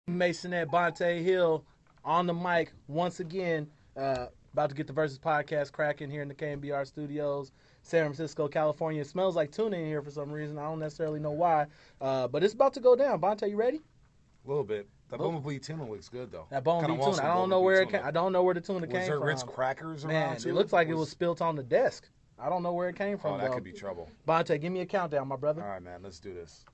Mason at Bonta Hill on the mic once again. About to get the Versus podcast cracking here in the KMBR studios, San Francisco, California. It smells like tuna in here for some reason. I don't necessarily know why, but it's about to go down. Bonta, you ready? A little bit. That bumblebee tuna looks good though. That bumblebee tuna. I don't know where it came. I don't know where the tuna came from. Was there Ritz crackers around? Man, too? It looks like it was spilt on the desk. I don't know where it came from. Oh, that could be trouble. Bonta, give me a countdown, my brother. All right, man. Let's do this.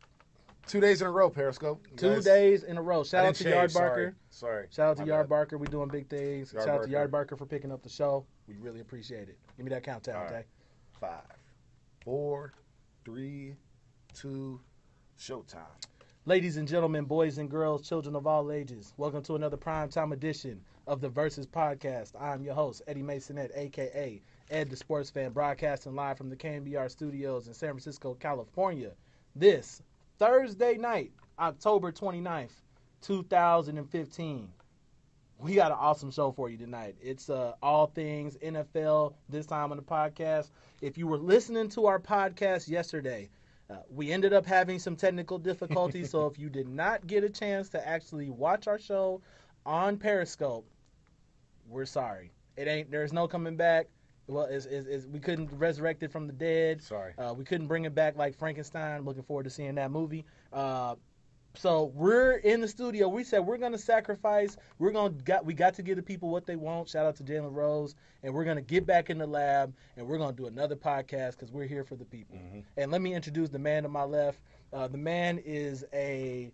2 days in a row, Periscope. 2 days in a row. Shout out to Yard Barker. Sorry. Shout out to Yard Barker. We're doing big things. Shout out to Yard Barker for picking up the show. We really appreciate it. Give me that countdown, okay? 5, 4, 3, 2, showtime. Ladies and gentlemen, boys and girls, children of all ages, welcome to another primetime edition of the Versus podcast. I'm your host, Eddie Masonette, a.k.a. Ed the Sports Fan, broadcasting live from the KMBR studios in San Francisco, California. This Thursday night, October 29th, 2015. We got an awesome show for you tonight. It's all things NFL this time on the podcast. If you were listening to our podcast yesterday, we ended up having some technical difficulties, so if you did not get a chance to actually watch our show on Periscope, we're sorry. There's no coming back. Well, we couldn't resurrect it from the dead. Sorry. We couldn't bring it back like Frankenstein. Looking forward to seeing that movie. So we're in the studio. We said we're gonna sacrifice. We got to give the people what they want. Shout out to Jalen Rose, and we're gonna get back in the lab and we're gonna do another podcast because we're here for the people. Mm-hmm. And let me introduce the man to my left. The man is a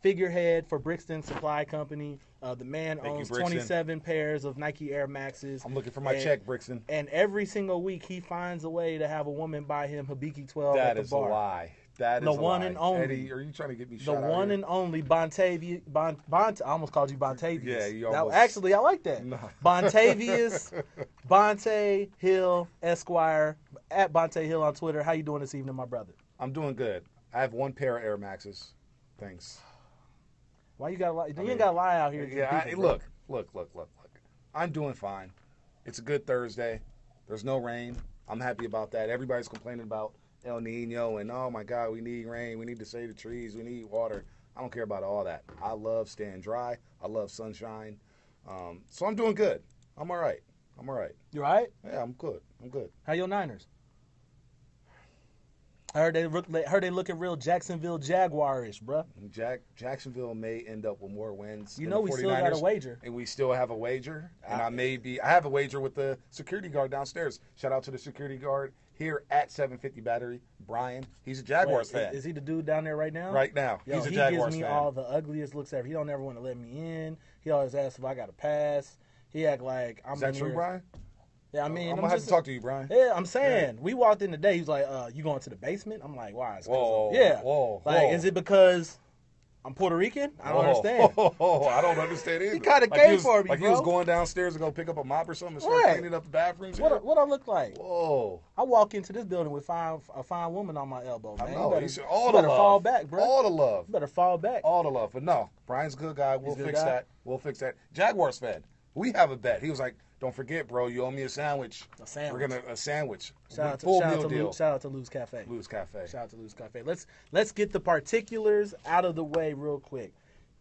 figurehead for Brixton Supply Company. The man owns 27 pairs of Nike Air Maxes. I'm looking for my check, Brixton. And every single week he finds a way to have a woman buy him Hibiki 12 that at the bar. That is a lie. That is the one and only. Eddie, are you trying to get me shot out The one here? and only Bontavious. I almost called you Bontavious. Yeah, you almost. Actually, I like that. No. Bontavious, Bonta Hill Esquire, at Bonta Hill on Twitter. How you doing this evening, my brother? I'm doing good. I have one pair of Air Maxes. Thanks. Why you gotta lie? You ain't gotta lie out here. Yeah, people, look. I'm doing fine. It's a good Thursday. There's no rain. I'm happy about that. Everybody's complaining about El Nino and, oh, my God, we need rain. We need to save the trees. We need water. I don't care about all that. I love staying dry. I love sunshine. So I'm doing good. I'm all right. You all right? Yeah, I'm good. How your Niners? I heard they looking real Jacksonville Jaguar-ish, bruh. Jacksonville may end up with more wins. You know we still got a wager. And we still have a wager. And I have a wager with the security guard downstairs. Shout out to the security guard here at 750 Battery, Brian. He's a Jaguars fan. Is he the dude down there right now? Right now. Yo, he's a Jaguars fan. He gives me all the ugliest looks ever. He don't ever want to let me in. He always asks if I got a pass. He act like I'm. Is that true, Brian? Yeah, I mean, I'm gonna have to talk to you, Brian. Yeah, I'm saying we walked in today. He was like, "You going to the basement?" I'm like, "Why?" Whoa, yeah. Whoa. Is it because I'm Puerto Rican? I don't understand. I don't understand either. He kind of came for me, like bro. He was going downstairs to go pick up a mop or something and start cleaning up the bathrooms. What I look like? Whoa! I walk into this building with a fine woman on my elbow. Man. I know. You better fall back, bro. All the love. You better fall back. All the love. But no, Brian's a good guy. We'll fix that. Jaguars fan. We have a bet. He was like, "Don't forget, bro. You owe me a sandwich. We're gonna a sandwich. Shout out to Lou's Cafe. Shout out to Lou's Cafe. Let's get the particulars out of the way real quick.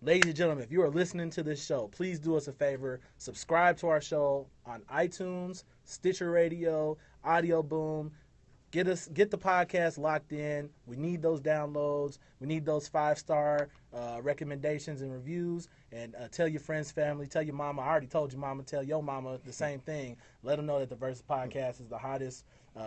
Ladies and gentlemen, if you are listening to this show, please do us a favor. Subscribe to our show on iTunes, Stitcher Radio, Audio Boom. Get the podcast locked in. We need those downloads. We need those 5-star recommendations and reviews. And tell your friends, family, tell your mama. I already told your mama. Tell your mama the same thing. Let them know that the Versus Podcast is the hottest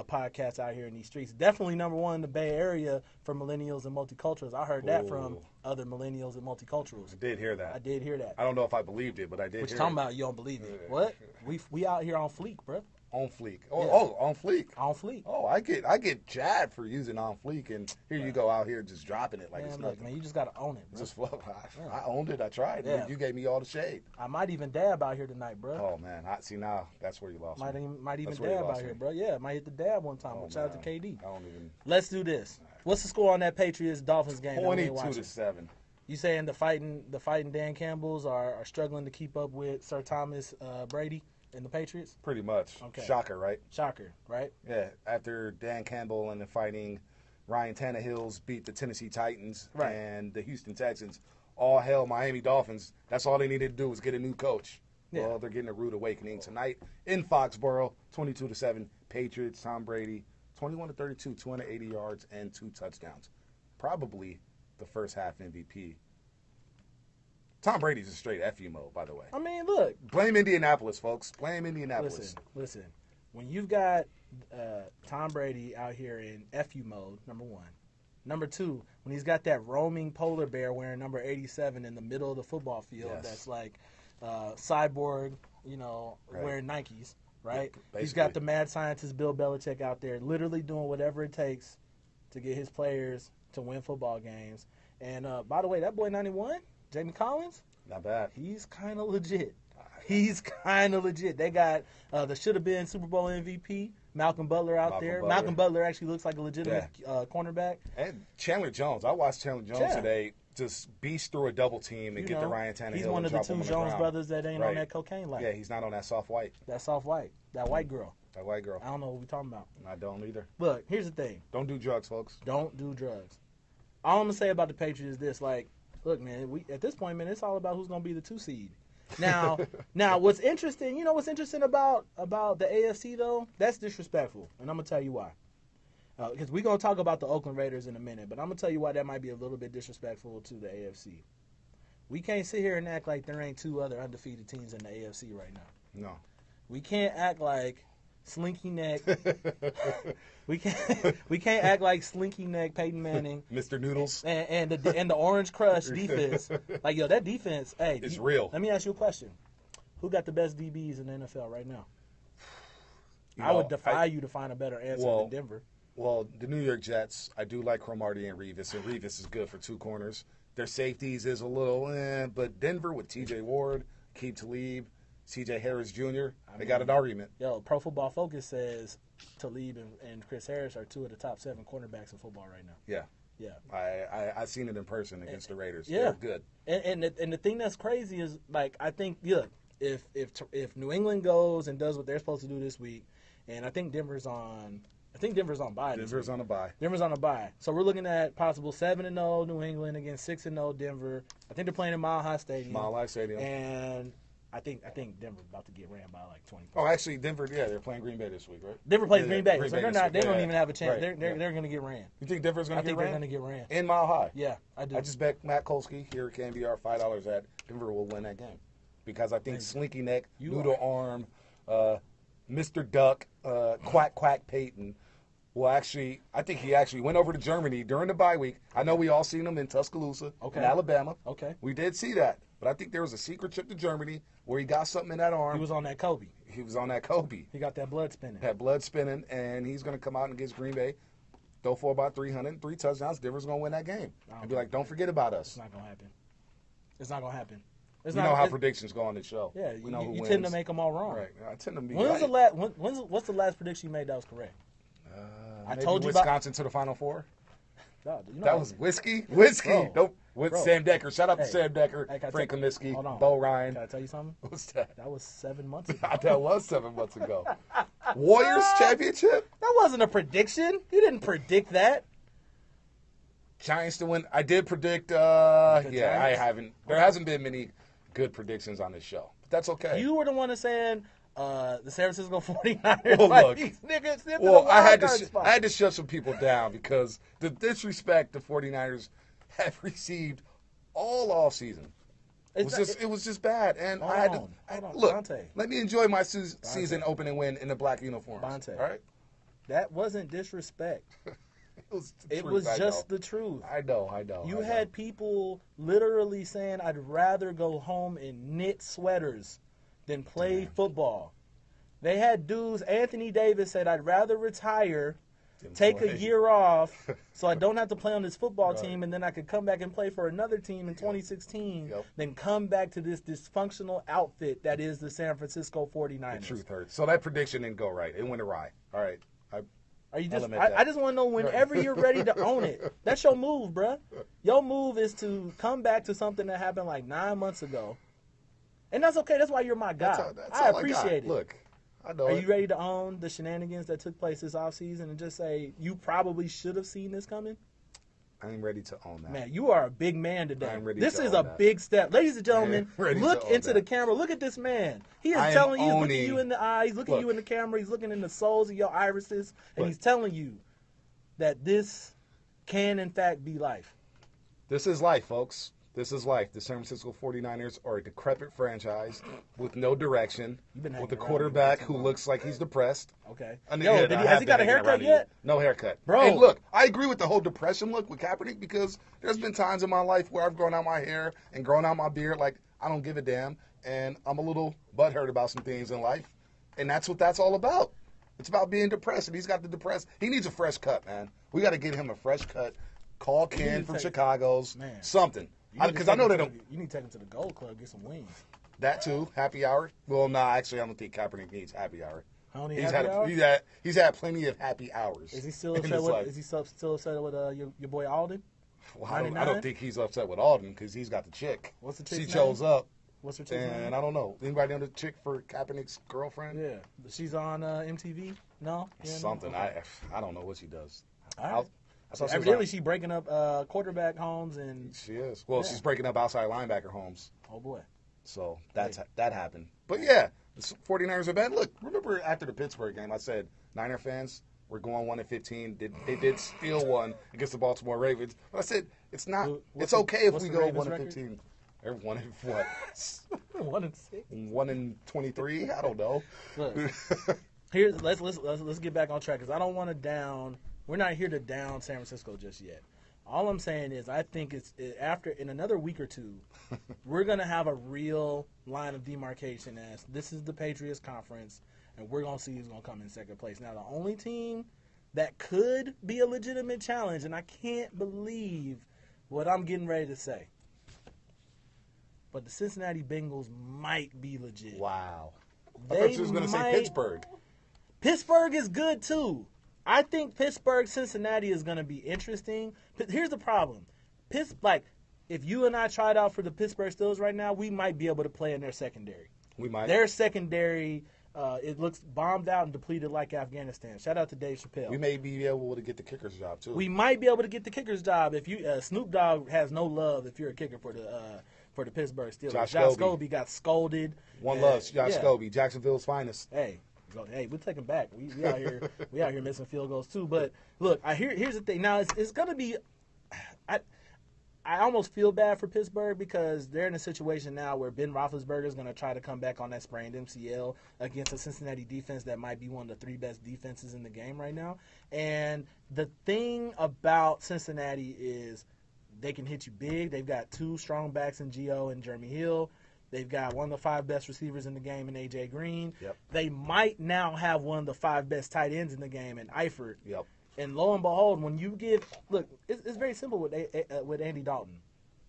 podcast out here in these streets. Definitely number one in the Bay Area for millennials and multiculturals. I heard that from other millennials and multiculturals. I did hear that. I don't know if I believed it, but I did. What you talking about? You don't believe it? What? We out here on fleek, bro. On fleek. On fleek. On fleek. Oh, I get jabbed for using on fleek, and here you go out here just dropping it like it's nothing. Man, you just gotta own it. I owned it. I tried. Yeah. You gave me all the shade. I might even dab out here tonight, bro. Oh man, see now that's where you lost me. Might even dab out here, bro. Yeah, might hit the dab one time. Shout out to KD. I don't even. Let's do this. What's the score on that Patriots Dolphins game? 22-7. You saying the fighting Dan Campbells are struggling to keep up with Sir Thomas Brady and the Patriots? Pretty much. Okay. Shocker, right? Yeah. After Dan Campbell and the fighting Ryan Tannehill's beat the Tennessee Titans and the Houston Texans all hell Miami Dolphins. That's all they needed to do was get a new coach. Yeah. Well, they're getting a rude awakening tonight in Foxborough, 22-7. Patriots, Tom Brady, 21-32, 280 yards and 2 touchdowns. Probably the first half MVP. Tom Brady's a straight FU mode, by the way. I mean, look. Blame Indianapolis, folks. Blame Indianapolis. Listen. When you've got Tom Brady out here in FU mode, number one. Number two, when he's got that roaming polar bear wearing number 87 in the middle of the football field, that's like cyborg, wearing Nikes, right? Yeah, he's got the mad scientist Bill Belichick out there literally doing whatever it takes to get his players to win football games. And by the way, that boy 91, Jamie Collins, not bad. He's kind of legit. They got the should-have-been Super Bowl MVP, Malcolm Butler out there. Malcolm Butler actually looks like a legitimate cornerback. And Chandler Jones. I watched Chandler Jones today just beast through a double team and get the Ryan Tannehill. He's one of the two Jones brothers that ain't on that cocaine life. Yeah, he's not on that soft white. That soft white. That white girl. That white girl. I don't know what we're talking about. I don't either. Look, here's the thing. Don't do drugs, folks. Don't do drugs. All I'm going to say about the Patriots is this. Look, man, at this point, man, it's all about who's going to be the 2 seed. Now, what's interesting, what's interesting about the AFC, though? That's disrespectful, and I'm going to tell you why. Because we're going to talk about the Oakland Raiders in a minute, but I'm going to tell you why that might be a little bit disrespectful to the AFC. We can't sit here and act like there ain't 2 other undefeated teams in the AFC right now. No. We can't act like Slinky Neck. we can't act like Slinky Neck Peyton Manning, Mr. Noodles, and the Orange Crush defense. That defense. Hey, it's real. Let me ask you a question: who got the best DBs in the NFL right now? I would defy you to find a better answer than Denver. Well, the New York Jets. I do like Cromartie and Revis is good for 2 corners. Their safeties is a little, but Denver with T.J. Ward, Keith Talib, C.J. Harris Jr. They got an argument. Pro Football Focus says Talib and Chris Harris are 2 of the top 7 cornerbacks in football right now. Yeah. I seen it in person against the Raiders. Yeah, they're good. And the thing that's crazy is I think if New England goes and does what they're supposed to do this week, and I think Denver's on bye. Denver's on a bye. Denver's on a bye. So we're looking at possible 7-0 New England against 6-0 Denver. I think they're playing in Mile High Stadium. And I think Denver's about to get ran by 20 points. Oh, actually, Denver, they're playing Green Bay this week, right? Denver plays Green Bay, so they're not. They don't even have a chance. Right. They're going to get ran. You think Denver's going to get ran? I think they're going to get ran. In Mile High? Yeah, I do. I just bet Matt Kolsky here at KNBR $5 that Denver will win that game. Because I think Slinky Neck, Noodle Arm, Mr. Duck, Quack Peyton I think he actually went over to Germany during the bye week. I know we all seen him in Tuscaloosa, in Alabama. Okay. We did see that. But I think there was a secret trip to Germany where he got something in that arm. He was on that Kobe. He got that blood spinning. And he's going to come out and against Green Bay, throw for about 300, 3 touchdowns. Denver's going to win that game. And be like, don't forget about us. It's not going to happen. You know how predictions go on this show. Yeah, we know who you wins. tend to make them all wrong. Right. I tend to be what's the last prediction you made that was correct? I told you Wisconsin to the Final Four. No, that was whiskey. Sam Decker. Shout out to Sam Decker, Frank Kaminsky, Bo Ryan. Can I tell you something? What's that? That was 7 months ago. That was 7 months ago. Warriors championship? That wasn't a prediction. You didn't predict that. Giants to win. I did predict. I haven't. There hasn't been many good predictions on this show. But that's okay. You were the one that's saying the San Francisco 49ers. Look, these niggas I had to shut some people down because the disrespect the 49ers have received all offseason. It was just bad. And I had to look. Bonta. Let me enjoy my season opening win in the black uniforms. Bonta. All right? That wasn't disrespect. It was just the truth. I know. You had people literally saying, I'd rather go home in knit sweaters than play football. They had dudes, Anthony Davis said, I'd rather retire, take a year off so I don't have to play on this football team, and then I could come back and play for another team in 2016 than come back to this dysfunctional outfit that is the San Francisco 49ers. The truth hurts. So that prediction didn't go right. It went awry. All right. I just want to know whenever you're ready to own it. That's your move, bruh. Your move is to come back to something that happened 9 months ago. And that's okay. That's why you're my guy. I appreciate it. Look, I know. Are you ready to own the shenanigans that took place this offseason and just say you probably should have seen this coming? I'm ready to own that. Man, you are a big man today. I'm ready This to is own a that. big step. Ladies and gentlemen, ready look to own into that. the camera. Look at this man. He is I am telling you, looking owning- you in the eye. He's looking Look. you in the camera. He's looking in the soles of your irises. And Look. he's telling you that this can, in fact, be life. This is life, folks. This is life. The San Francisco 49ers are a decrepit franchise with no direction, You've been hanging with a around quarterback me for who too long. looks like he's depressed. Okay. And Yo, yeah, has he got a haircut yet? No haircut. Bro. And look, I agree with the whole depression look with Kaepernick because there's been times in my life where I've grown out my hair and grown out my beard like I don't give a damn, and I'm a little butthurt about some things in life, and that's what that's all about. It's about being depressed, and he's got the depressed. He needs a fresh cut, man. We got to get him a fresh cut. Call Ken from Chicago's, Man. something. You need to Because take I know him they to don't. the- You need to take him to the Gold Club, get some wings. That too, happy hour. Well, nah, actually, I don't think Kaepernick needs happy hour. I don't need He's happy hour? he's had plenty of happy hours. Is he still in upset his with? life. Is he still upset with your boy Alden? Well, I don't 99? think he's upset with Alden because he's got the chick. What's the She chick's chose name? up, What's her chick's and name? I don't know. Anybody know the chick for Kaepernick's girlfriend? Yeah, she's on MTV. No, yeah, no? Something. Okay. I don't know what she does. All right. I saw she was Evidently, on- she breaking up quarterback homes and She is. Well, Yeah. she's breaking up outside linebacker homes. oh boy, So that happened. But yeah, the 49ers are bad. Look, remember after the Pittsburgh game, I said Niner fans were going 1-15. They did steal one against the Baltimore Ravens. But I said it's not. What's It's okay if what's we the go Ravens 1-15. They're 1 and what? 1-6. 1-23. I don't know. Look, here's let's get back on track because I don't want to down. We're not here to down San Francisco just yet. All I'm saying is I think in another week or two, we're gonna have a real line of demarcation as this is the Patriots conference, and we're gonna see who's gonna come in second place. Now the only team that could be a legitimate challenge, and I can't believe what I'm getting ready to say, but the Cincinnati Bengals might be legit. Wow. I They thought you was going to say might- Pittsburgh. Pittsburgh is good too. I think Pittsburgh Cincinnati is going to be interesting. But here's the problem. If you and I tried out for the Pittsburgh Steelers right now, we might be able to play in their secondary. We might. Their secondary, it looks bombed out and depleted like Afghanistan. Shout out to Dave Chappelle. We may be able to get the kicker's job too. We might be able to get the kicker's job if you. Snoop Dogg has no love if you're a kicker for the Pittsburgh Steelers. Josh Josh Scobie. Scobie got scolded. One and- love, Josh yeah. Scobie, Jacksonville's finest. Hey, we'll take them back. We out here, we out here missing field goals too. But look, here's the thing. Now it's gonna be. I almost feel bad for Pittsburgh because they're in a situation now where Ben Roethlisberger is going to try to come back on that sprained MCL against a Cincinnati defense that might be one of the 3 best defenses in the game right now. And the thing about Cincinnati is they can hit you big. They've got 2 strong backs in Gio and Jeremy Hill. They've got one of the 5 best receivers in the game in A.J. Green. Yep. They might now have one of the 5 best tight ends in the game in Eifert. Yep. And lo and behold, when you it's very simple with Andy Dalton.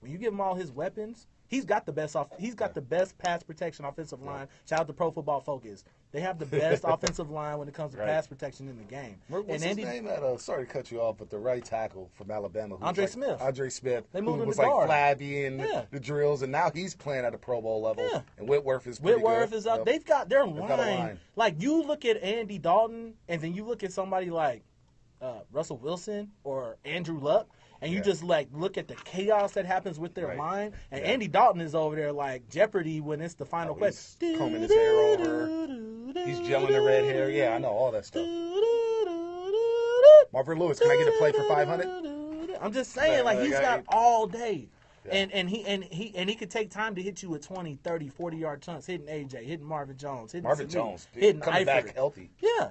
When you give him all his weapons, he's got the best the best pass protection offensive line. Shout out to Pro Football Focus. They have the best offensive line when it comes to pass protection in the game. What's his name? Sorry to cut you off, but the right tackle from Alabama, Andre Smith. Andre Smith, They moved who him was to like guard. flabby and Yeah. the drills, and now he's playing at a Pro Bowl level. Yeah. And Whitworth is pretty good. is up. Yep. They've got their got a line. Like you look at Andy Dalton, and then you look at somebody like Russell Wilson or Andrew Luck, and you just look at the chaos that happens with their Right. line. And Yeah. Andy Dalton is over there like Jeopardy when it's the final Oh, question. he's combing his hair over. He's gelling the red hair. Yeah, I know all that stuff. Marvin Lewis, can I get a play for 500? I'm just saying, like, he's got all day. Yeah. And he could take time to hit you with 20, 30, 40-yard chunks, hitting AJ, hitting Marvin Jones, hitting Marvin Sadiq, Jones hitting coming Eifert. back healthy. Yeah.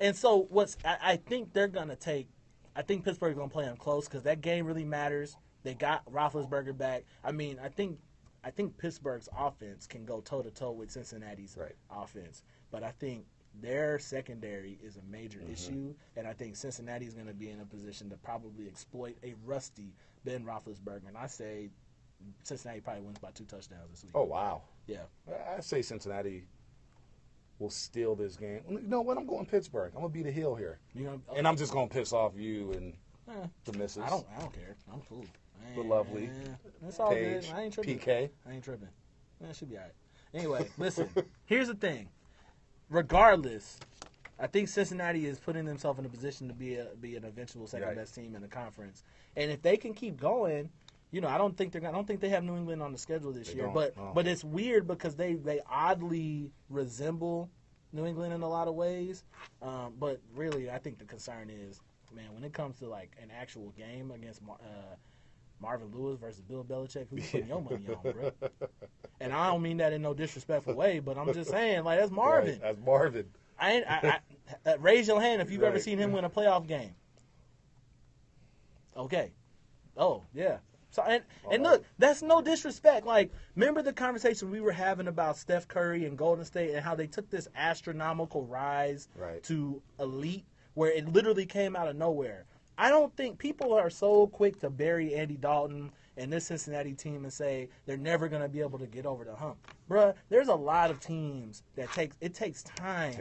And so I think they're going to take – I think Pittsburgh's going to play them close because that game really matters. They got Roethlisberger back. I mean, I think Pittsburgh's offense can go toe-to-toe with Cincinnati's offense. But I think their secondary is a major issue, and I think Cincinnati is going to be in a position to probably exploit a rusty Ben Roethlisberger. And I say Cincinnati probably wins by 2 touchdowns this week. Oh, wow. Yeah. I say Cincinnati will steal this game. You know what? I'm going Pittsburgh. I'm going to be the heel here. And I'm just going to piss off you and the missus. I don't care. I'm cool. The lovely It's all Paige, good. I ain't tripping. PK. I ain't tripping. It should be all right. Anyway, listen. Here's the thing. Regardless, I think Cincinnati is putting themselves in a position to be an eventual second best team in the conference, and if they can keep going, I don't think they have New England on the schedule this year. But it's weird because they oddly resemble New England in a lot of ways. But really, I think the concern is, man, when it comes to like an actual game against Marvin Lewis versus Bill Belichick, who you putting your money on, bro? And I don't mean that in no disrespectful way, but I'm just saying, like, that's Marvin. Right, that's Marvin. I raise your hand if you've ever seen him win a playoff game. Okay. Oh, yeah. So and look, that's no disrespect. Like, remember the conversation we were having about Steph Curry and Golden State and how they took this astronomical rise to elite, where it literally came out of nowhere. I don't think people are so quick to bury Andy Dalton and this Cincinnati team and say they're never going to be able to get over the hump. Bruh, there's a lot of teams that takes time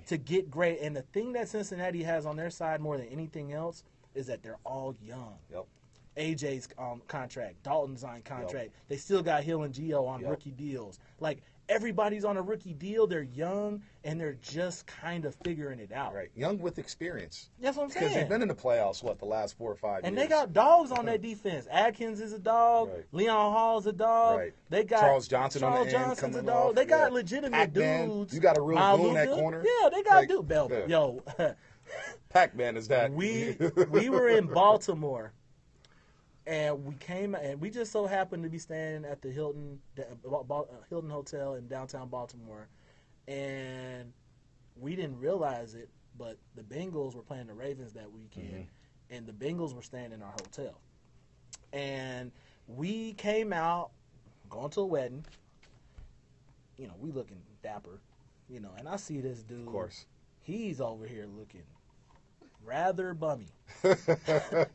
to get great. And the thing that Cincinnati has on their side more than anything else is that they're all young. Yep. AJ's contract, Dalton's on contract. Yep. They still got Hill and Gio on rookie deals. Like, everybody's on a rookie deal. They're young, and they're just kind of figuring it out. Right. Young with experience. That's what I'm saying. Because they've been in the playoffs, the last 4 or 5 years. And they got dogs on that defense. Adkins is a dog. Right. Leon Hall's a dog. Right. They got Charles Johnson on the end coming a dog. They got legitimate Pac-Man. dudes. You got a real glue in that corner. Yeah, they got dudes. Yo. Pac-Man is that. We were in Baltimore. And we just so happened to be staying at the Hilton Hotel in downtown Baltimore, and we didn't realize it, but the Bengals were playing the Ravens that weekend, and the Bengals were staying in our hotel. And we came out, going to a wedding, we looking dapper, and I see this dude. Of course. He's over here looking rather bummy.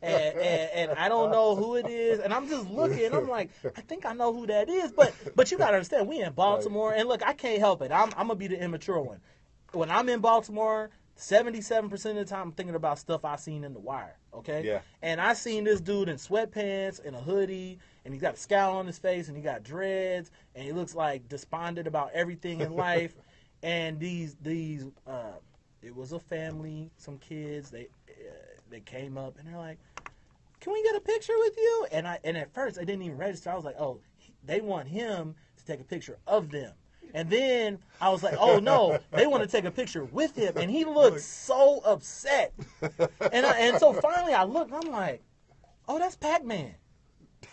and I don't know who it is, and I'm just looking, I'm like, I think I know who that is, but you gotta understand, we in Baltimore, and look, I can't help it. I'm gonna be the immature one. When I'm in Baltimore, 77% of the time I'm thinking about stuff I seen in The Wire, okay? Yeah. And I seen this dude in sweatpants and a hoodie, and he's got a scowl on his face, and he got dreads, and he looks like despondent about everything in life. And these it was a family, some kids. They came up and they're like, "Can we get a picture with you?" And at first I didn't even register. I was like, "Oh, they want him to take a picture of them." And then I was like, "Oh no, they want to take a picture with him." And he looked so upset. And so finally I looked and I'm like, "Oh, that's Pac-Man."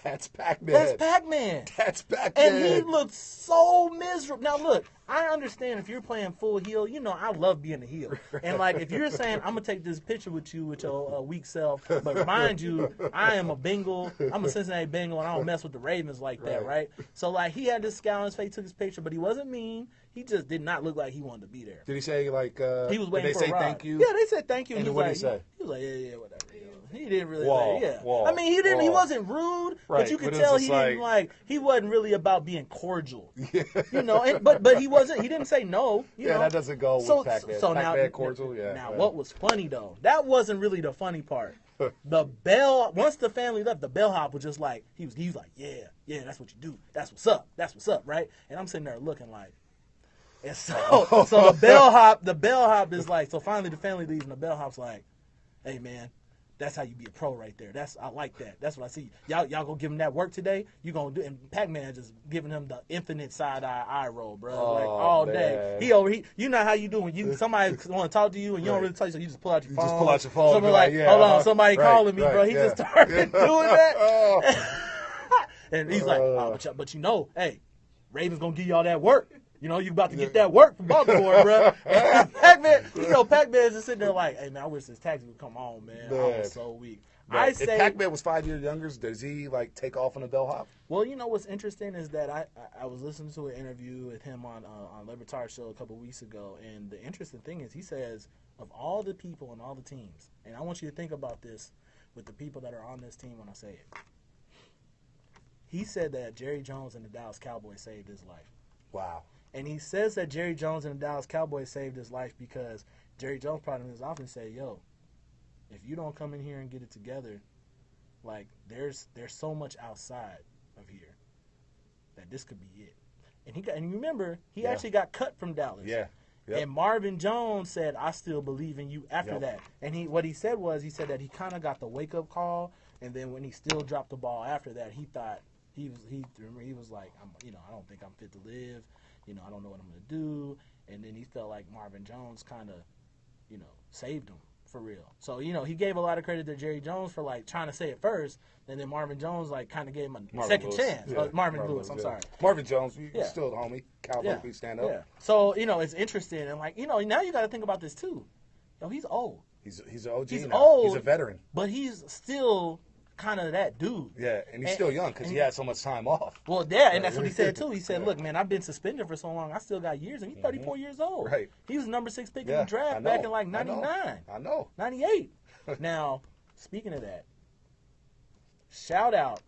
That's Pac-Man. That's Pac-Man. That's Pac-Man. And he looked so miserable. Now, look, I understand if you're playing full heel, I love being a heel. And, like, if you're saying, I'm going to take this picture with you with your weak self, but mind you, I am a Bengal. I'm a Cincinnati Bengal, and I don't mess with the Ravens like that, right? So, like, he had this scowl on his face, took his picture, but he wasn't mean. He just did not look like he wanted to be there. Did he say, like, he was waiting did they for say a ride. thank you? Yeah, they said thank you. And what did he say? He was like, yeah, whatever. He didn't really Wall. I mean, he didn't. He wasn't rude, but you could tell he didn't he wasn't really about being cordial. Yeah. But he wasn't. He didn't say no. That doesn't go with Pac-Man. So Pac-Man cordial. Yeah. Now, what was funny though? That wasn't really the funny part. Once the family left, the bellhop was just like he was like, yeah, that's what you do. That's what's up, right? And I'm sitting there looking like. And so the bellhop is like, so finally the family leaves and the bellhop's like, "Hey man, that's how you be a pro right there. I like that. That's what I see. Y'all gonna give him that work today? You gonna do?" And Pac-Man just giving him the infinite side eye roll, bro. Like all day. You know how you do when somebody want to talk to you and you don't really talk, so you just pull out your phone. Somebody like, hold on, somebody calling me, bro. He just started doing that. And he's like, "Oh, but hey, Ravens gonna give y'all that work. You about to get that work from Baltimore, bro." And Pac-Man, Pac-Man's just sitting there like, "Hey, man, I wish this taxi would come on, man. I was so weak." Right. If Pac-Man was 5 years younger, does he, like, take off on a bellhop? Well, what's interesting is that I was listening to an interview with him on Lebertar's show a couple weeks ago, and the interesting thing is he says, of all the people and all the teams, and I want you to think about this with the people that are on this team when I say it. He said that Jerry Jones and the Dallas Cowboys saved his life. Wow. And he says that Jerry Jones and the Dallas Cowboys saved his life because Jerry Jones probably in his office said, "Yo, if you don't come in here and get it together, like there's so much outside of here that this could be it." And you remember he actually got cut from Dallas. Yeah. Yep. And Marvin Jones said, "I still believe in you." After Yep. that, and what he said that he kind of got the wake up call, and then when he still dropped the ball after that, he thought he was like, I don't think I'm fit to live. I don't know what I'm gonna do. And then he felt like Marvin Jones kind of, saved him. For real. So, he gave a lot of credit to Jerry Jones for, trying to say it first. And then Marvin Jones, kind of gave him a second chance. Yeah. Marvin Lewis, I'm sorry. Marvin Jones, still the homie. Cal Rugby, stand up. Yeah. So, it's interesting. And, now you got to think about this, too. He's old. He's an OG He's now. old. He's a veteran. But he's still kind of that dude. Yeah, and he's still young because he had so much time off. Well, yeah, and that's what he said, too. He said, look, man, I've been suspended for so long. I still got years. And he's 34 years old. Right. He was number 6 pick in the draft back in, 99. I know. 98. Now, speaking of that, shout out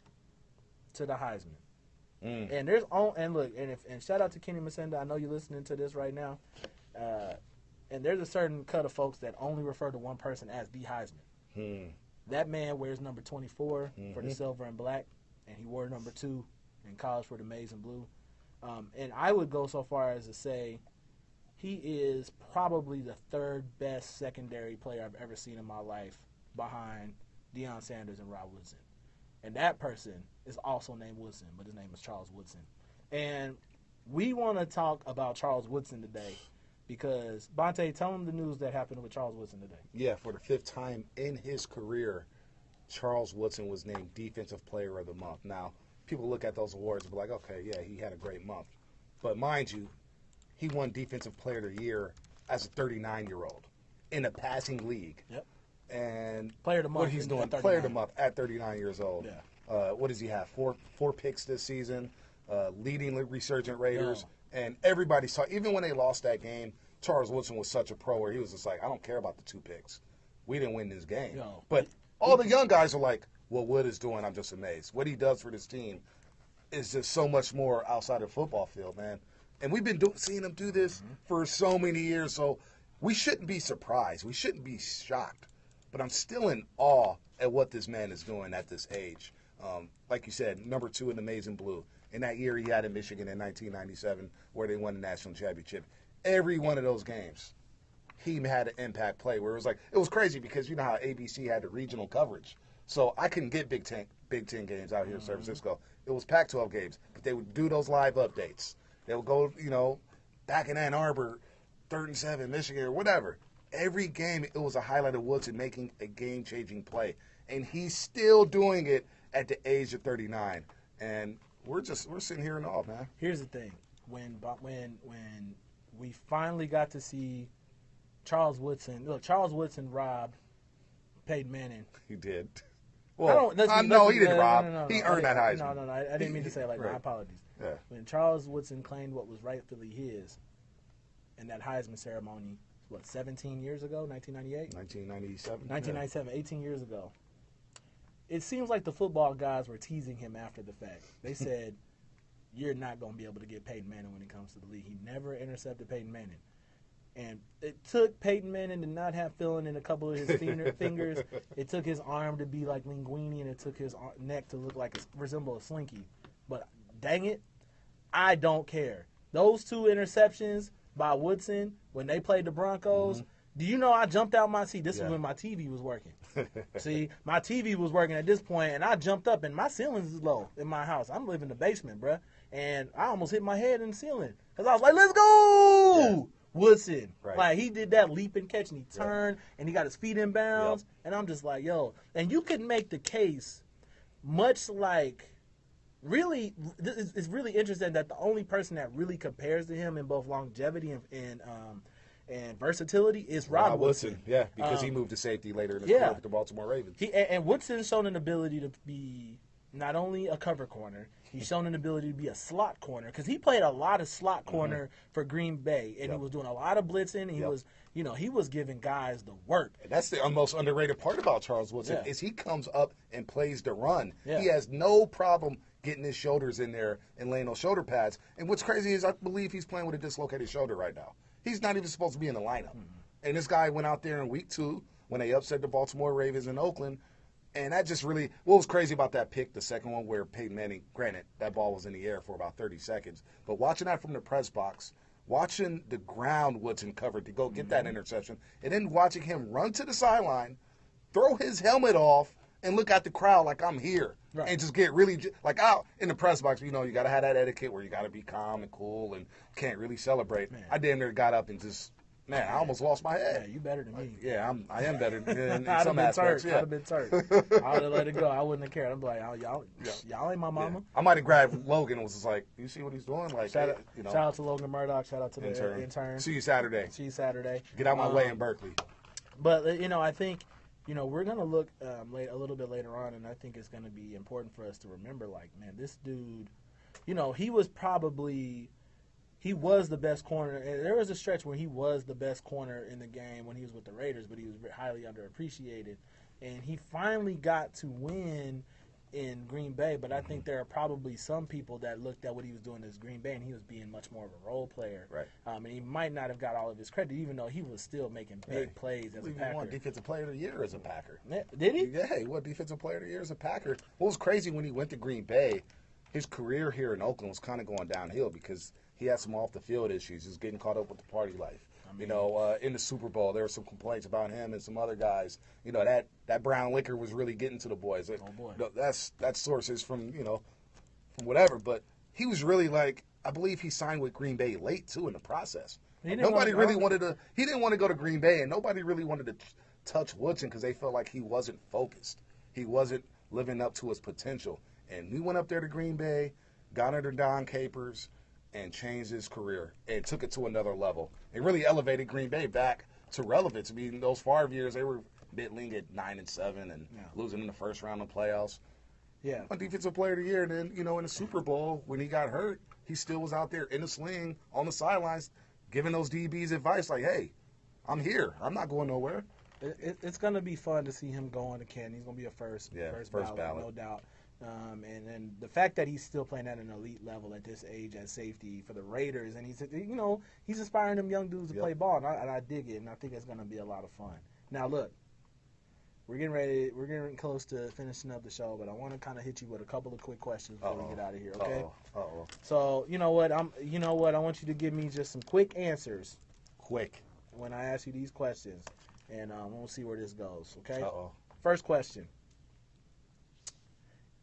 to the Heisman. And and shout out to Kenny Masenda. I know you're listening to this right now. And there's a certain cut of folks that only refer to one person as the Heisman. That man wears number 24 for the silver and black, and he wore number 2 in college for the maize and blue. And I would go so far as to say he is probably the third best secondary player I've ever seen in my life behind Deion Sanders and Rod Woodson. And that person is also named Woodson, but his name is Charles Woodson. And we want to talk about Charles Woodson today because, Bonta, tell him the news that happened with Charles Woodson today. Yeah, for the 5th time in his career, Charles Woodson was named Defensive Player of the Month. Now, people look at those awards and be like, okay, yeah, he had a great month. But mind you, he won Defensive Player of the Year as a 39-year-old in a passing league. Yep. And Player of the month. What he's doing, Player of the Month at 39 years old. Yeah. What does he have? Four picks this season, leading the resurgent Raiders. Yeah. And everybody saw, even when they lost that game, Charles Woodson was such a pro where he was just like, I don't care about the 2 picks. We didn't win this game. Yo. But all the young guys are like, what Wood is doing, I'm just amazed. What he does for this team is just so much more outside of the football field, man. And we've been seeing him do this for so many years, so we shouldn't be surprised. We shouldn't be shocked. But I'm still in awe at what this man is doing at this age. Like you said, number 2 in the maize and blue. In that year he had in Michigan in 1997 where they won the national championship. Every one of those games, he had an impact play where it was crazy because you know how ABC had the regional coverage. So I couldn't get Big Ten games out here in San Francisco. It was Pac-12 games, but they would do those live updates. They would go, back in Ann Arbor, 3rd and 7, Michigan, or whatever. Every game, it was a highlight of Woodson making a game-changing play. And he's still doing it at the age of 39. And we're sitting here in awe, man. Here's the thing. When we finally got to see Charles Woodson, Charles Woodson robbed Peyton Manning. He did. Well, no, he didn't rob. No, he earned that Heisman. No, I didn't mean to say it like that. Right. My apologies. Yeah. When Charles Woodson claimed what was rightfully his in that Heisman ceremony, 17 years ago, 1998? 1997. 1997, 18 years ago. It seems like the football guys were teasing him after the fact. They said, you're not going to be able to get Peyton Manning when it comes to the league. He never intercepted Peyton Manning. And it took Peyton Manning to not have feeling in a couple of his fingers. It took his arm to be like Linguini, and it took his neck to look like resemble a slinky. But dang it, I don't care. Those 2 interceptions by Woodson when they played the Broncos, do you know I jumped out my seat? This is when my TV was working. See, my TV was working at this point, and I jumped up, and my ceilings is low in my house. I'm living in the basement, bruh. And I almost hit my head in the ceiling because I was like, let's go! Yeah. Woodson. Right. Like, he did that leap and catch, and he turned, and he got his feet in bounds. Yep. And I'm just like, yo. And you could make the case much like, really, it's really interesting that the only person that really compares to him in both longevity and versatility is Rod Woodson. Yeah, because he moved to safety later in his career with the Baltimore Ravens. And Woodson's shown an ability to be not only a cover corner, he's shown an ability to be a slot corner because he played a lot of slot corner for Green Bay, and he was doing a lot of blitzing. And he was giving guys the work. And that's the most underrated part about Charles Woodson is he comes up and plays the run. Yeah. He has no problem getting his shoulders in there and laying those shoulder pads. And what's crazy is I believe he's playing with a dislocated shoulder right now. He's not even supposed to be in the lineup. And this guy went out there in week 2 when they upset the Baltimore Ravens in Oakland. And that just really – what was crazy about that pick, the second one where Peyton Manning – granted, that ball was in the air for about 30 seconds. But watching that from the press box, watching the ground Woodson covered to go get that interception, and then watching him run to the sideline, throw his helmet off, and look at the crowd like I'm here. Right. And just get really, like out in the press box, you got to have that etiquette where you got to be calm and cool and can't really celebrate. Man. I damn near got up and just, I almost lost my head. Yeah, you better than me. Yeah, I am better in I'd some have been aspects. I'd Yeah. have been turned. I would have let it go. I wouldn't have cared. I'm like, y'all ain't my mama. Yeah. I might have grabbed Logan and was just like, you see what he's doing? Like, Shout out to Logan Murdoch. Shout out to the intern. See you Saturday. See you Saturday. Get out my way in Berkeley. But, I think, we're going to look a little bit later on, and I think it's going to be important for us to remember, like, man, this dude, he was the best corner. And there was a stretch where he was the best corner in the game when he was with the Raiders, but he was highly underappreciated. And he finally got to win in Green Bay, but I think there are probably some people that looked at what he was doing as Green Bay, and he was being much more of a role player. Right. And he might not have got all of his credit, even though he was still making big plays as a Packer. He won Defensive Player of the Year as a Packer. Yeah, did he? Yeah, he won Defensive Player of the Year as a Packer. What was crazy when he went to Green Bay, his career here in Oakland was kind of going downhill because he had some off-the-field issues. He was getting caught up with the party life. In the Super Bowl, there were some complaints about him and some other guys. That brown liquor was really getting to the boys. Oh, boy. That's sources from whatever. But he was really like, I believe he signed with Green Bay late, too, in the process. He didn't want to go to Green Bay, and nobody really wanted to touch Woodson because they felt like he wasn't focused. He wasn't living up to his potential. And we went up there to Green Bay, got under Don Capers, and changed his career and took it to another level. It really elevated Green Bay back to relevance. I mean, those 5 years, they were middling at 9-7 and losing in the first round of playoffs. Yeah. A Defensive Player of the Year. And then, in the Super Bowl, when he got hurt, he still was out there in the sling on the sidelines giving those DBs advice like, hey, I'm here. I'm not going nowhere. It's going to be fun to see him go on to Canton. He's going to be a first ballot, no doubt. And the fact that he's still playing at an elite level at this age at safety for the Raiders, and he's inspiring them young dudes to play ball, and I dig it, and I think it's going to be a lot of fun. Now, look, we're getting close to finishing up the show, but I want to kind of hit you with a couple of quick questions before we get out of here, okay? So, I want you to give me just some quick answers. Quick. When I ask you these questions, and we'll see where this goes, okay? First question.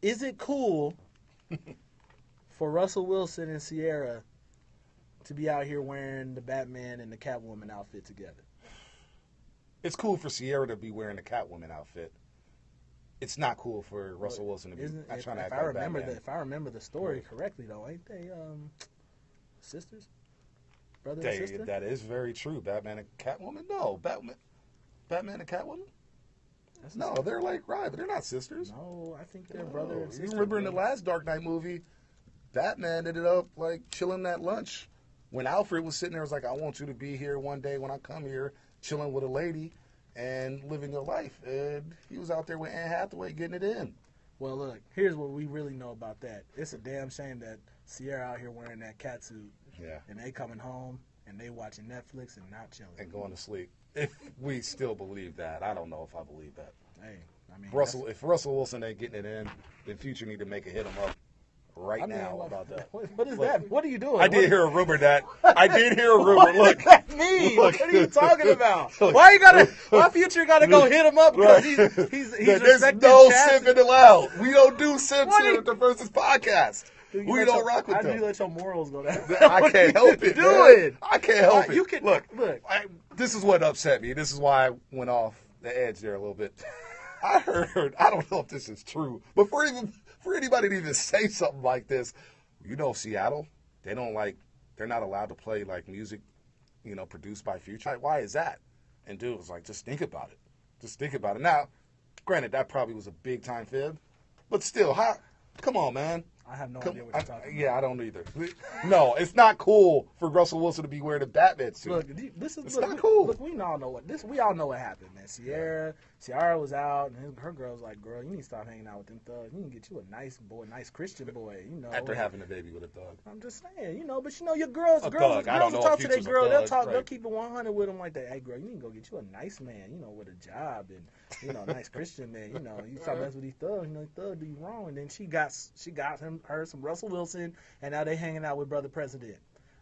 Is it cool for Russell Wilson and Sierra to be out here wearing the Batman and the Catwoman outfit together? It's cool for Sierra to be wearing the Catwoman outfit. It's not cool for Russell Wilson to be trying to act like Batman. If I remember the story correctly, though, ain't they sisters? Brother and sister? That is very true. Batman and Catwoman? No. Batman and Catwoman? No, they're like right, but they're not sisters. No, I think they're brother and sister. You remember in the last Dark Knight movie, Batman ended up like chilling at lunch when Alfred was sitting there. Was like, I want you to be here one day when I come here, chilling with a lady and living your life. And he was out there with Anne Hathaway getting it in. Well, look, here's what we really know about that. It's a damn shame that Sierra out here wearing that catsuit. Yeah. And they coming home and they watching Netflix and not chilling. And going to sleep. If we still believe that. I don't know if I believe that. Hey, I mean, if Russell Wilson ain't getting it in, then Future need to make a hit him up now about that. What is that? What are you doing? I did hear a rumor. Look. What does that mean? What are you talking about? Why Future gotta go hit him up because he's there's no simping allowed. We don't do simps here at the Versus Podcast. We don't rock with them. How do you let your morals go down? I can't help it. I can't help it. You can look. This is what upset me. This is why I went off the edge there a little bit. I heard. I don't know if this is true, but for anybody to even say something like this, Seattle, they're not allowed to play like music, produced by Future. Why is that? And dude was like, just think about it. Now, granted, that probably was a big time fib, but still, come on, man. I have no idea what you're talking about. Yeah, I don't either. No, it's not cool for Russell Wilson to be wearing a Batman suit. Look, it's not cool. Look, we all know what happened, man. Ciara was out, and her girl was like, "Girl, you need to stop hanging out with them thugs. You can get you a nice boy, nice Christian boy, After having a baby with a thug. I'm just saying, but your girls will talk to their girl. They'll keep it 100 with them like that. Hey, girl, you need to go get you a nice man, with a job and nice Christian man. You stop messing with these thugs. These thugs do you wrong. And then she got her some Russell Wilson, and now they hanging out with Brother President.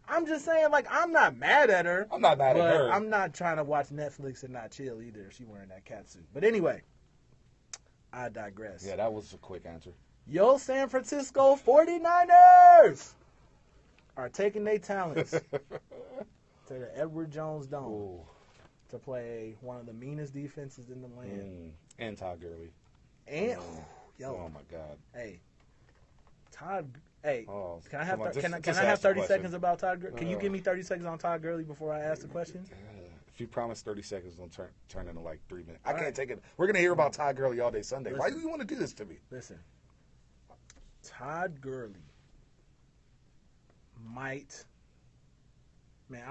I'm just saying, like, I'm not mad at her. I'm not mad at her. I'm not trying to watch Netflix and not chill either if she wearing that cat suit. But anyway, I digress. Yeah, that was a quick answer. Yo, San Francisco 49ers are taking their talents to the Edward Jones Dome. Ooh. To play one of the meanest defenses in the land. And Todd Gurley. And, yo. Oh, my God. Hey, Todd, hey, can I have, can I just have 30 ask the seconds about Todd Gurley? Can you give me 30 seconds on Todd Gurley before I ask the question? If you promise 30 seconds, don't turn into like 3 minutes. I can't take it. We're going to hear about Todd Gurley all day Sunday. Why do you want to do this to me? Listen, Todd Gurley might, man,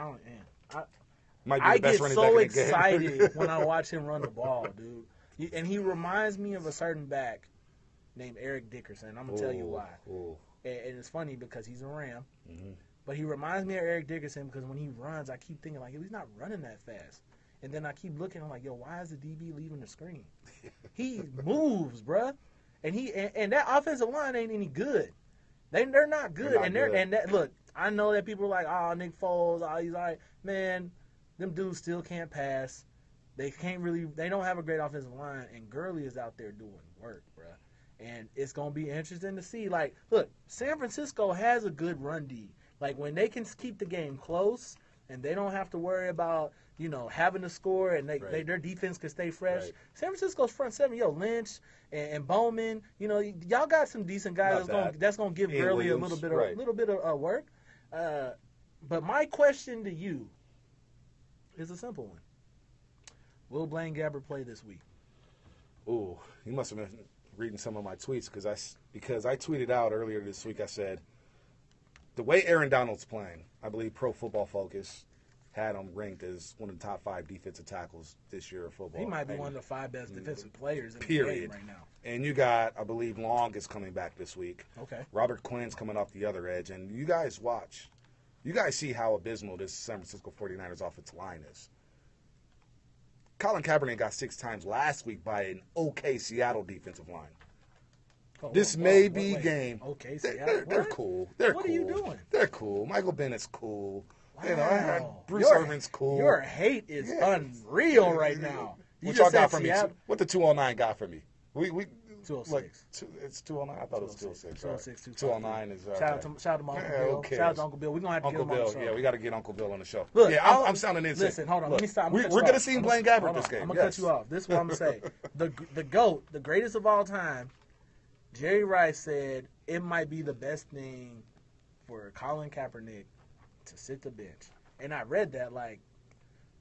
I get so excited when I watch him run the ball, dude. And he reminds me of a certain back named Eric Dickerson. I'm going to tell you why. And it's funny because he's a Ram. Mm-hmm. But he reminds me of Eric Dickerson because when he runs, I keep thinking, like, he's not running that fast. And then I keep looking, I'm like, yo, why is the DB leaving the screen? He moves, bruh. And that offensive line ain't any good. They're not good. Look, I know that people are like, oh, Nick Foles, oh, he's all right. Man, them dudes still can't pass. They don't have a great offensive line, and Gurley is out there doing work, bruh. And it's going to be interesting to see. Like, look, San Francisco has a good run D. Like, when they can keep the game close and they don't have to worry about, having to score and their defense can stay fresh. Right. San Francisco's front seven, Lynch and Bowman, y'all got some decent guys that's going to give Gurley a little bit of work. But my question to you is a simple one. Will Blaine Gabbert play this week? Ooh, he must have been reading some of my tweets because I tweeted out earlier this week. I said the way Aaron Donald's playing, I believe Pro Football Focus had him ranked as one of the top 5 defensive tackles this year of football. He might be one of the 5 best defensive players in the game right now. And you got, I believe, Long is coming back this week. Okay. Robert Quinn's coming off the other edge, and you guys watch. You guys see how abysmal this San Francisco 49ers offensive line is. Colin Kaepernick got 6 times last week by an okay Seattle defensive line. Game. Okay, Seattle. They're cool. They're what cool. What are you doing? They're cool. Michael Bennett's cool. Wow. Bruce Irvin's cool. Your hate is unreal right now. What y'all got for me? What the 209 got for me? We 206. It's 209. I thought it was 206. 206. 209 is. Shout out to Uncle Bill. Shout out to Uncle Bill. We're gonna have to get him on the show. Yeah, we got to get Uncle Bill on the show. Look, I'm sounding insane. Listen, hold on. Let me stop. We're gonna see Blaine Gabbert this game. I'm gonna cut you off. This is what I'm gonna say. The GOAT, the greatest of all time, Jerry Rice said it might be the best thing for Colin Kaepernick to sit the bench. And I read that like,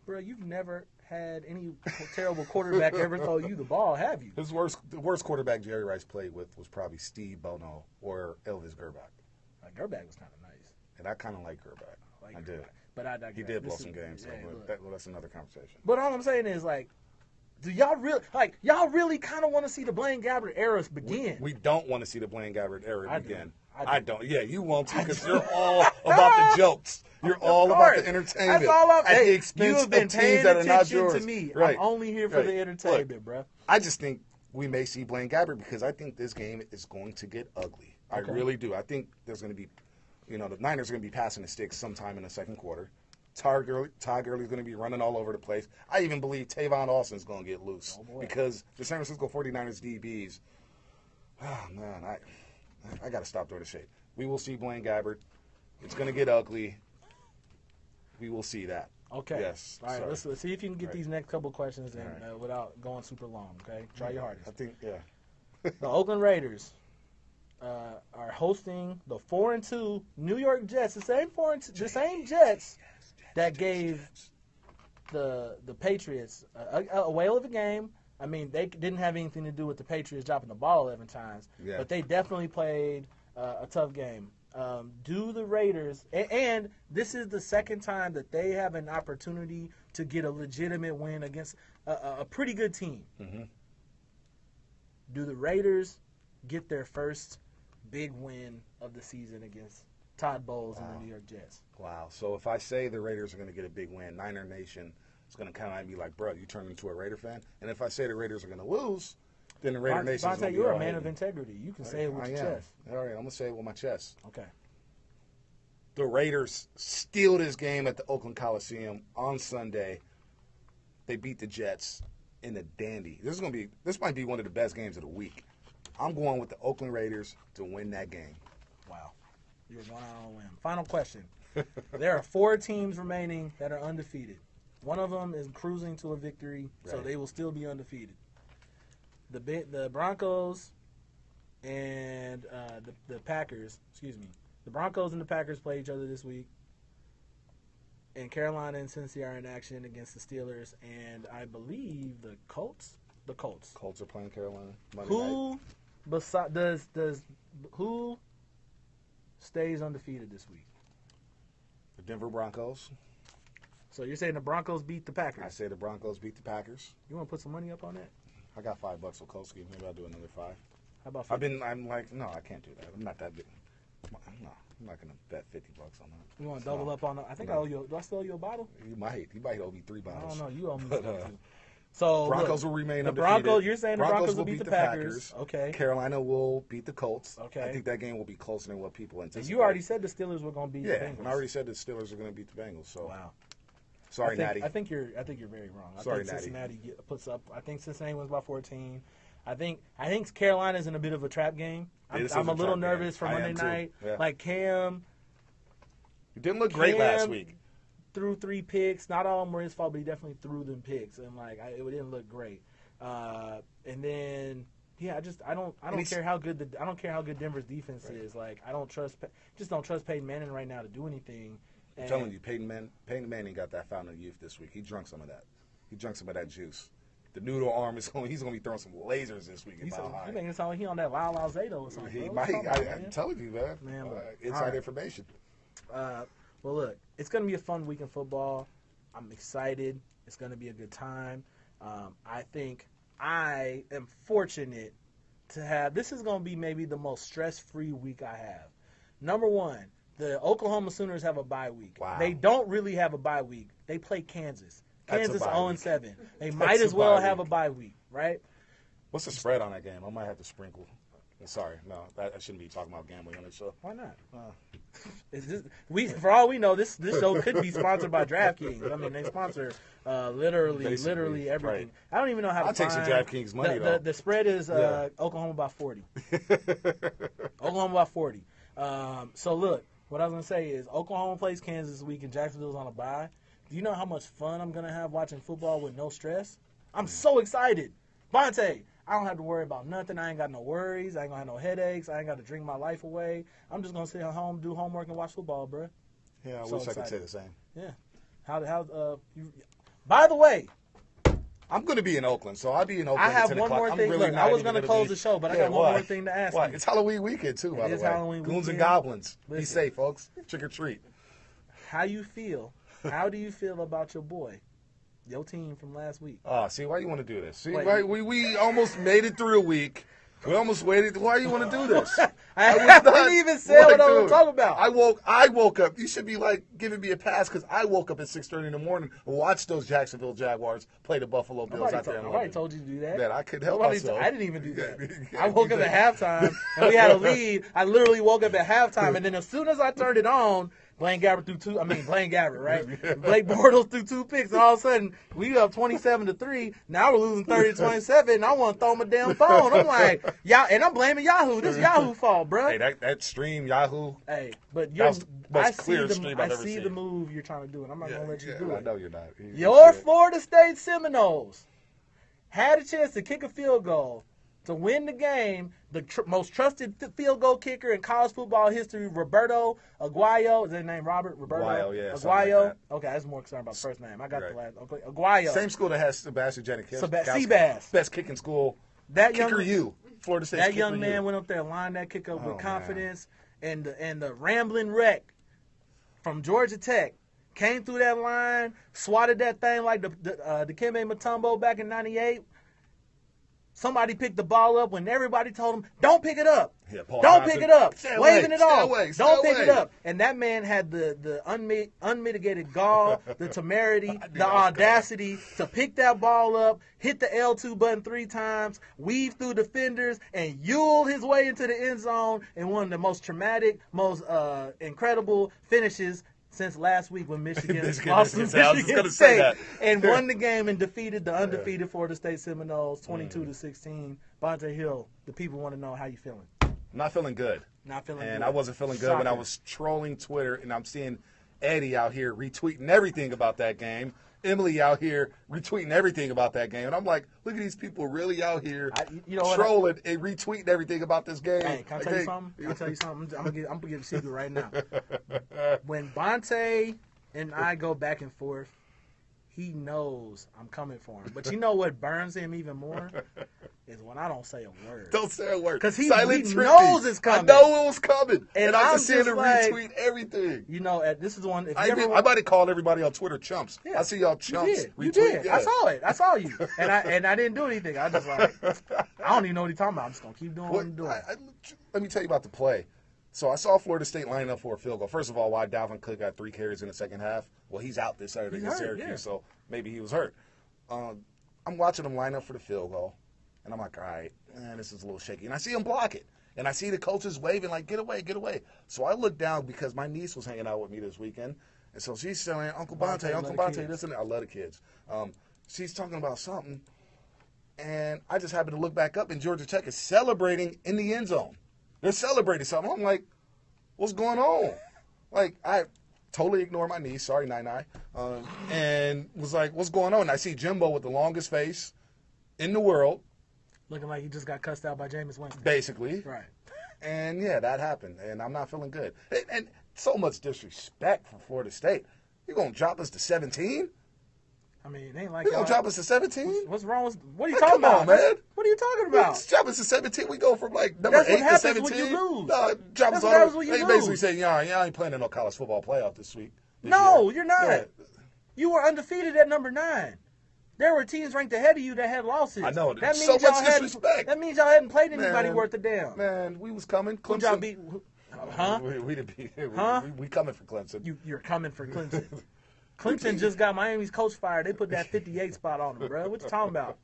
bro, you've never had any terrible quarterback ever throw you the ball, have you? The worst quarterback Jerry Rice played with was probably Steve Bono or Elvis Grbac. Grbac was kind of nice. And I kind of like Grbac. I did. But I digress. He did blow some games, so that's another conversation. But all I'm saying is, like, do y'all really kind of want to see the Blaine Gabbert era begin? We don't want to see the Blaine Gabbert era begin. I don't. Yeah, you want to because you're all about the jokes. You're all about the entertainment. That's all at the expense of teams that are not yours. To me. Right. I'm only here for the entertainment, bro. I just think we may see Blaine Gabbert because I think this game is going to get ugly. Okay. I really do. I think there's going to be, the Niners are going to be passing the sticks sometime in the second quarter. Todd Gurley's going to be running all over the place. I even believe Tavon Austin's going to get loose because the San Francisco 49ers DBs, man, I got to stop throwing the shade. We will see Blaine Gabbert. It's going to get ugly. We will see that. Okay. Yes. All right. Let's see if you can get these next couple questions in without going super long. Okay. Try your hardest. I think. Yeah. The Oakland Raiders are hosting the 4-2 New York Jets. The same Jets that gave the Patriots a whale of a game. I mean, they didn't have anything to do with the Patriots dropping the ball 11 times, but they definitely played a tough game. Do the Raiders, and this is the second time that they have an opportunity to get a legitimate win against a pretty good team. Mm-hmm. Do the Raiders get their first big win of the season against Todd Bowles and the New York Jets? Wow. So if I say the Raiders are going to get a big win, Niner Nation is going to come at me like, bro, you turned into a Raider fan. And if I say the Raiders are going to lose, then the Raider Nation is going to be you're a man of integrity. You can say it with your chest. All right, I'm going to say it with my chest. Okay. The Raiders steal this game at the Oakland Coliseum on Sunday. They beat the Jets in the dandy. This might be one of the best games of the week. I'm going with the Oakland Raiders to win that game. Wow. You're going out on a limb. Final question. There are 4 teams remaining that are undefeated. One of them is cruising to a victory, so they will still be undefeated. The Broncos and the Packers, the Broncos and the Packers play each other this week. And Carolina and Cincy are in action against the Steelers, and I believe the Colts. The Colts. Colts are playing Carolina Monday night. Who stays undefeated this week? The Denver Broncos. So you're saying the Broncos beat the Packers? I say the Broncos beat the Packers. You want to put some money up on that? I got $5 for Kolsky. Maybe I'll do another 5. How about 50? I'm like, no, I can't do that. I'm not that big. No, I'm not going to bet $50 on that. You want to double up on that? I think I owe you. Do I still owe you a bottle? You might owe me 3 bottles. I don't know. You owe me one too. So Broncos will remain undefeated. Broncos, you're saying the Broncos will beat the Packers. Okay. Carolina will beat the Colts. Okay. I think that game will be closer than what people anticipate. You already said the Steelers were going to beat the Bengals. And I already said the Steelers are going to beat the Bengals. So wow. Sorry, Natty. I think you're very wrong. I think Cincinnati puts up. I think Cincinnati wins by 14. I think Carolina's in a bit of a trap game. I'm a little nervous for Monday night. Yeah. Like Cam. You didn't look great last week. Threw 3 picks. Not all of them were his fault, but he definitely threw them picks, and it didn't look great. And then I don't care how good Denver's defense is. Like I don't trust Peyton Manning right now to do anything. I'm telling you, Peyton Manning got that fountain of youth this week. He drunk some of that. He drunk some of that juice. The noodle arm he's going to be throwing some lasers this week. You making it sound like he on that Lyle Alzado or something. He might. I'm telling you, man. Inside information. Well, look, it's going to be a fun week in football. I'm excited. It's going to be a good time. I think I am fortunate to have – this is going to be maybe the most stress-free week I have. Number one, the Oklahoma Sooners have a bye week. Wow. They don't really have a bye week. They play Kansas. Kansas 0-7. They might as well have a bye week, right? What's the spread on that game? I might have to sprinkle. Sorry, no, I shouldn't be talking about gambling on this show. Why not? For all we know, this show could be sponsored by DraftKings. I mean, they sponsor literally everything. Right. I don't even know how to. I'll take some DraftKings money though. The spread is Oklahoma by 40. Oklahoma by 40. So look, what I was gonna say is Oklahoma plays Kansas this week and Jacksonville's on a bye. Do you know how much fun I'm gonna have watching football with no stress? I'm so excited. Bonta, I don't have to worry about nothing. I ain't got no worries. I ain't gonna have no headaches. I ain't got to drink my life away. I'm just gonna sit at home, do homework, and watch football, bro. Yeah, I wish I could say the same. Yeah. By the way, I'm gonna be in Oakland, so I'll be in Oakland. I have one more thing. Look, I was gonna close the show, but I got one more thing to ask you. It's Halloween weekend too, by the way. Halloween Goons weekend. and goblins. Listen. Be safe, folks. Trick or treat. How do you feel about your boy? Your team from last week. See, why you want to do this? See, we almost made it through a week. We almost waited. Why you want to do this? I didn't even say what I was talking about. I woke up. You should be giving me a pass because I woke up at 6:30 in the morning and watched those Jacksonville Jaguars play the Buffalo Bills out there. Nobody told you to do that. Man, I couldn't help myself. I didn't even do that. I woke up at halftime and we had a lead. I literally woke up at halftime and then as soon as I turned it on, Blaine Gabbert, right? Blake Bortles threw 2 picks, and all of a sudden, we up 27-3. Now we're losing 30-27, and I want to throw my damn phone. I'm like, and I'm blaming Yahoo. This is Yahoo fault, bro. Hey, that stream, Yahoo. Hey, but I see the move you're trying to do, and I'm not going to let you do it. I know you're not. Your Florida State Seminoles had a chance to kick a field goal to win the game. The most trusted field goal kicker in college football history, Roberto Aguayo. Is that his name, Robert? Roberto Aguayo. Like okay, I was more concerned about the first name. I got the last. Okay, Aguayo. Same school that has Sebastian Janikowski. Seabass. Best kicking school. Florida State. That young man went up there and lined that kick up with confidence. And the rambling wreck from Georgia Tech came through that line, swatted that thing like the Dikembe Mutombo back in '98. Somebody picked the ball up when everybody told him, don't pick it up. Yeah, Paul Don't Johnson, pick it up. stay Waving away, it stay off. away, stay Don't pick away. it up. And that man had the unmitigated gall, the temerity, the audacity to pick that ball up, hit the L2 button 3 times, weave through defenders, and yule his way into the end zone in one of the most traumatic, most incredible finishes since last week when Michigan lost to Michigan State and won the game and defeated the undefeated Florida State Seminoles 22-16. Bonta Hill, the people want to know how you feeling. Not feeling good. Not feeling good. And I wasn't feeling good when I was trolling Twitter and I'm seeing Eddie out here retweeting everything about that game. Emily out here retweeting everything about that game. And I'm like, look at these people really out here trolling and retweeting everything about this game. Hey, can I tell you something? I'm going to give a secret right now. When Bonta and I go back and forth, he knows I'm coming for him. But you know what burns him even more? Is when I don't say a word. Don't say a word. Because he knows it's coming. I know it was coming. And I'm just seeing him like, retweet everything. You know, this is one. I might have called everybody on Twitter chumps. Yeah, I see y'all chumps. You did. Yeah. I saw it. I saw you. And I didn't do anything. I just like, I don't even know what he's talking about. I'm just going to keep doing what I'm doing. Let me tell you about the play. So I saw Florida State line up for a field goal. First of all, why Dalvin Cook got 3 carries in the second half? Well, he's out this Saturday against Syracuse, so maybe he was hurt. I'm watching him line up for the field goal, and I'm like, all right, this is a little shaky. And I see him block it, and I see the coaches waving like, get away, get away. So I look down because my niece was hanging out with me this weekend, and so she's saying, Uncle Bonta, this and that. I love the kids. She's talking about something, and I just happened to look back up, and Georgia Tech is celebrating in the end zone. They're celebrating something. I'm like, what's going on? Like, I totally ignored my niece. Sorry, Nai. And was like, what's going on? And I see Jimbo with the longest face in the world. Looking like he just got cussed out by Jameis Winston. Basically. Right. And, yeah, that happened. And I'm not feeling good. And so much disrespect from Florida State. You going to drop us to 17? I mean, it ain't like you going to drop us to 17? What's wrong with – what are you talking about, man? What are you talking about? Drop us to 17. We go from, like, number 8 to 17. When you lose. No, drop us all. They basically say, y'all ain't playing in no college football playoff this week. No, you're not. Yeah. You were undefeated at number 9. There were teams ranked ahead of you that had losses. I know. That means so much disrespect. That means y'all hadn't played anybody worth a damn. Man, we was coming. Clemson. Y'all beat, huh? We didn't beat. Huh? We coming for Clemson. You're coming for Clemson. Clemson just got Miami's coach fired. They put that 58 spot on him, bro. What you talking about?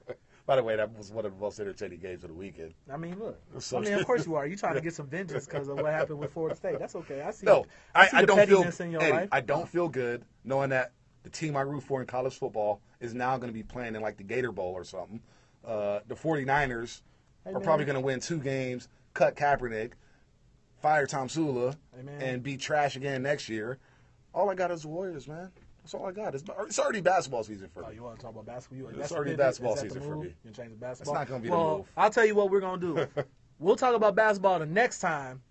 By the way, that was one of the most entertaining games of the weekend. I mean, look. Of course you are. You're trying to get some vengeance because of what happened with Florida State. That's okay. I see. No, I don't feel. In your Eddie, life. I don't feel good knowing that the team I root for in college football is now going to be playing in like the Gator Bowl or something. The 49ers are probably going to win 2 games, cut Kaepernick, fire Tom Sula, and be trash again next year. All I got is the Warriors, man. That's all I got. It's already basketball season for me. Oh, you want to talk about basketball? It's already basketball season for me. You change the basketball? It's not going to be the move. I'll tell you what we're going to do. We'll talk about basketball the next time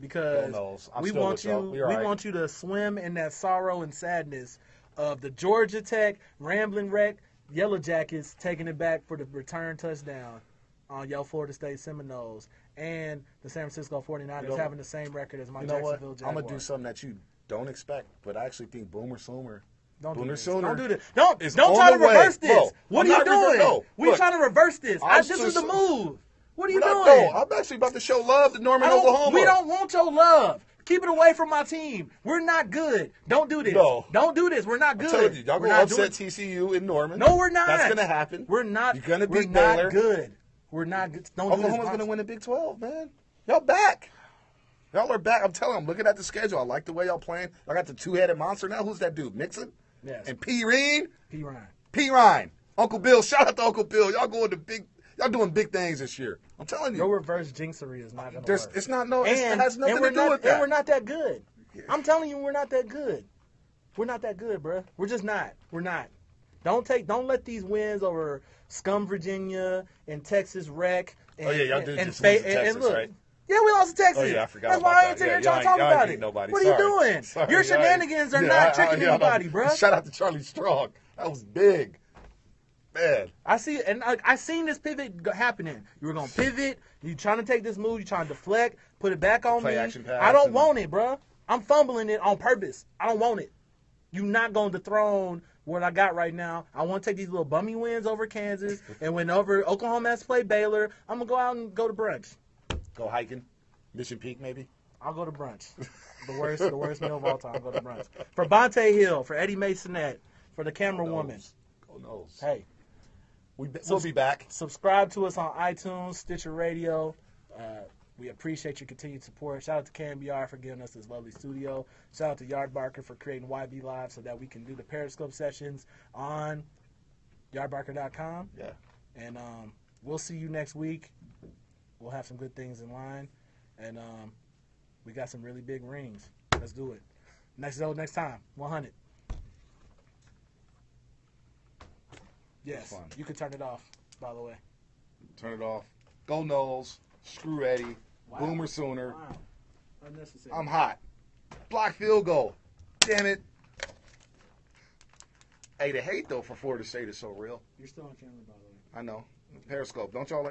because we want you to swim in that sorrow and sadness of the Georgia Tech Rambling Wreck Yellow Jackets taking it back for the return touchdown on your Florida State Seminoles and the San Francisco 49ers having the same record as my Jacksonville Jaguars. I'm going to do something that you don't expect, but I actually think Boomer Sooner. Don't do this. Don't do this. Don't try to reverse this. Bro, what are you doing? We're trying to reverse this. This is the move. What are you doing? No, I'm actually about to show love to Norman, Oklahoma. We don't want your love. Keep it away from my team. We're not good. Don't do this. No. Don't do this. We're not good. I'm telling you, y'all going to upset TCU in Norman. No, we're not. That's going to happen. We're not. You're going to beat Baylor. We're not good. We're not good. Oklahoma's going to win the Big 12, man. Y'all back. Y'all are back. I'm telling you, I'm looking at the schedule. I like the way y'all playing. I got the 2-headed monster now. Who's that dude? Mixon? Yes. And P. Ryan? P. Ryan. Uncle Bill. Shout out to Uncle Bill. Y'all doing big things this year. I'm telling you. Your reverse jinxery is not going to work. It's not, it has nothing to do with that. And we're not that good. I'm telling you, we're not that good. We're not that good, bro. We're just not. We're not. Don't let these wins over Scum, Virginia, and Texas Rec. Y'all did just lose to Texas, right? Yeah, we lost to Texas. Oh, yeah, I forgot That's about why I that. ain't sitting here trying to talk about it. Nobody. What are you doing? Sorry, your shenanigans are not tricking anybody, bro. Shout out to Charlie Strong. That was big. Man. I seen this pivot happening. You were going to pivot. You trying to take this move. You trying to deflect. Put it back on me. Action pass I don't want it, bro. I'm fumbling it on purpose. I don't want it. You not going to dethrone what I got right now. I want to take these little bummy wins over Kansas, and when over Oklahoma has to play Baylor, I'm gonna go out and go to brunch. Go hiking, Mission Peak maybe. I'll go to brunch. The worst meal of all time. I'll go to brunch. For Bonta Hill, for Eddie Masonette, for the camera woman. Go knows. Hey, we'll be back. Subscribe to us on iTunes, Stitcher Radio. We appreciate your continued support. Shout out to KMBR for giving us this lovely studio. Shout out to Yardbarker for creating YB Live so that we can do the Periscope sessions on yardbarker.com. Yeah. And we'll see you next week. We'll have some good things in line. And we got some really big rings. Let's do it. Next time, 100. Yes, you can turn it off, by the way. Turn it off. Go Knowles. Screw Eddie. Wow. Boomer Sooner. Wow. Unnecessary. I'm hot. Block field goal. Damn it. Hey, the hate, though, for Florida State is so real. You're still on camera, by the way. I know. Periscope. Don't y'all